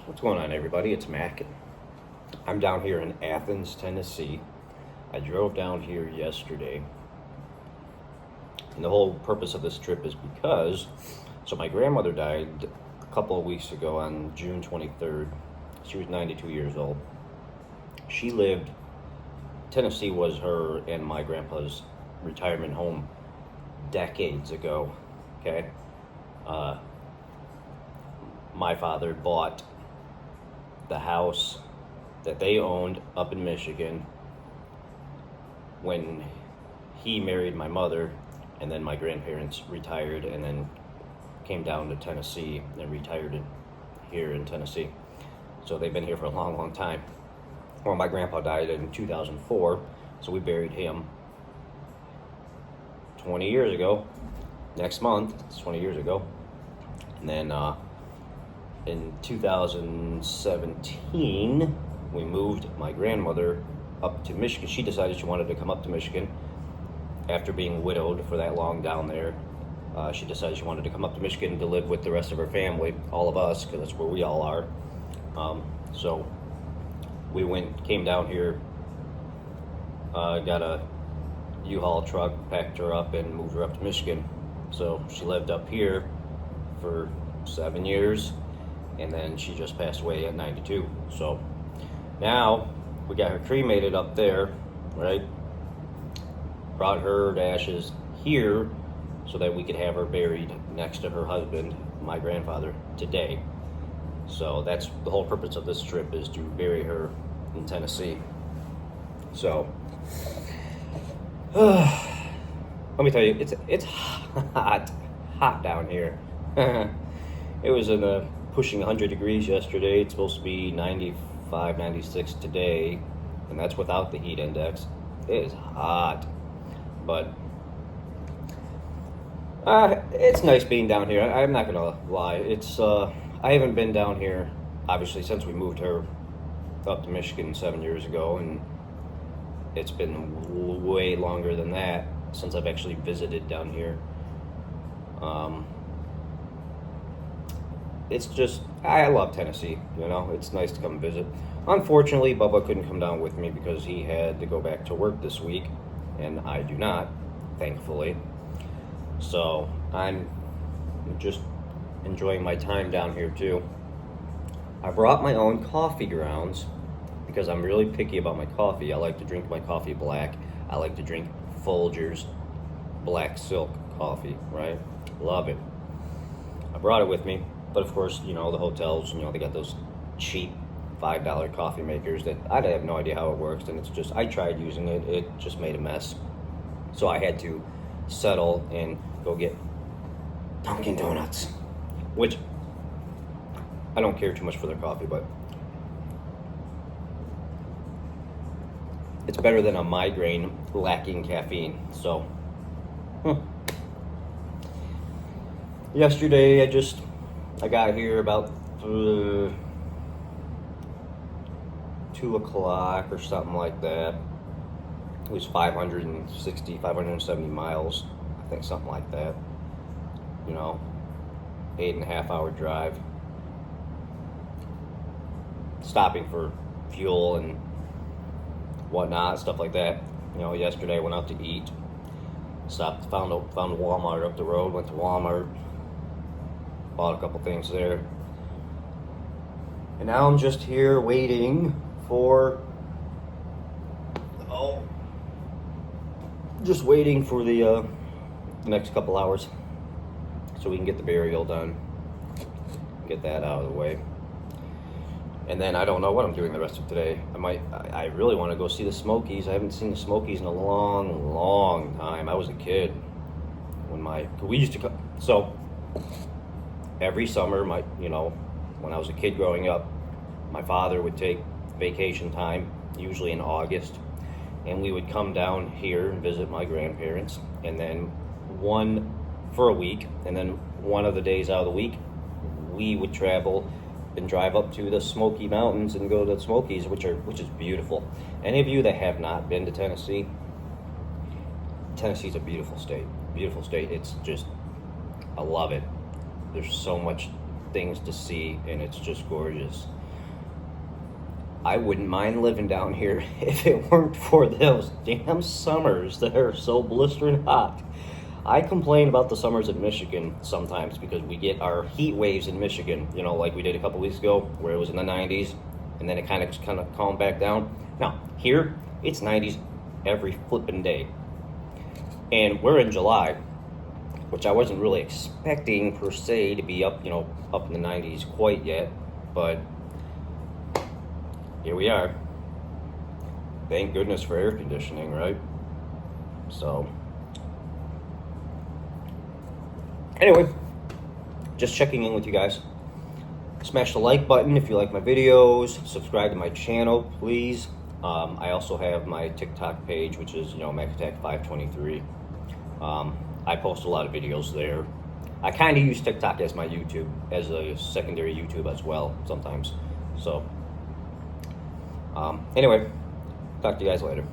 What's going on, everybody? It's Mac. I'm down here in Athens, Tennessee. I drove down here yesterday, and the whole purpose of this trip is because, my grandmother died a couple of weeks ago on June 23rd. She was 92 years old. She lived, Tennessee was her and my grandpa's retirement home decades ago, okay? My father bought the house that they owned up in Michigan when he married my mother, and then my grandparents retired and then came down to Tennessee and retired here in Tennessee. So they've been here for a long, long time. Well, my grandpa died in 2004, so we buried him 20 years ago. Next month, it's 20 years ago. And then in 2017, we moved my grandmother up to Michigan. She decided she wanted to come up to Michigan after being widowed for that long down there. She decided she wanted to come up to Michigan to live with the rest of her family, all of us, because that's where we all are. So we came down here, got a U-Haul truck, packed her up, and moved her up to Michigan. So she lived up here for 7 years, and then she just passed away at 92. So now we got her cremated up there, right? Brought her ashes here so that we could have her buried next to her husband, my grandfather, today. So that's the whole purpose of this trip, is to bury her in Tennessee. So let me tell you, it's hot down here. It was pushing 100 degrees yesterday. It's supposed to be 95, 96 today, and that's without the heat index. It is hot, but it's nice being down here. I'm not gonna lie. I haven't been down here, obviously, since we moved her up to Michigan 7 years ago, and it's been way longer than that since I've actually visited down here. It's just, I love Tennessee, it's nice to come visit. Unfortunately, Bubba couldn't come down with me because he had to go back to work this week, and I do not, thankfully. So I'm just enjoying my time down here too. I brought my own coffee grounds because I'm really picky about my coffee. I like to drink my coffee black. I like to drink Folgers Black Silk coffee, right? Love it. I brought it with me, but of course, the hotels, they got those cheap $5 coffee makers that I have no idea how it works, and I tried using it, it just made a mess. So I had to settle and go get Dunkin' Donuts, which I don't care too much for their coffee, but it's better than a migraine lacking caffeine. So yesterday I got here about 2 o'clock or something like that. It was 570 miles, I think, something like that. 8.5 hour drive. Stopping for fuel and whatnot, stuff like that. Yesterday I went out to eat. Stopped, found a Walmart up the road, went to Walmart, bought a couple things there. And now I'm just here waiting for the next couple hours so we can get the burial done, get that out of the way. And then I don't know what I'm doing the rest of today. I really want to go see the Smokies. I haven't seen the Smokies in a long, long time. I was a kid when we used to come. So every summer, when I was a kid growing up, my father would take vacation time, usually in August, and we would come down here and visit my grandparents, and then for a week, and then one of the days out of the week, we would travel and drive up to the Smoky Mountains and go to the Smokies, which is beautiful. Any of you that have not been to Tennessee, Tennessee's a beautiful state. Beautiful state. It's just, I love it. There's so much things to see, and it's just gorgeous. I wouldn't mind living down here if it weren't for those damn summers that are so blistering hot. I complain about the summers in Michigan sometimes because we get our heat waves in Michigan, you know, like we did a couple weeks ago where it was in the 90s and then it kind of calmed back down. Now, here, it's 90s every flipping day. And we're in July, which I wasn't really expecting per se to be up, you know, up in the 90s quite yet, but here we are. Thank goodness for air conditioning, right? So, anyway, just checking in with you guys. Smash the like button if you like my videos. Subscribe to my channel, please. I also have my TikTok page, which is, you know, MacAttack523. I post a lot of videos there. I kind of use TikTok as my YouTube, as a secondary YouTube as well sometimes. So, anyway, talk to you guys later.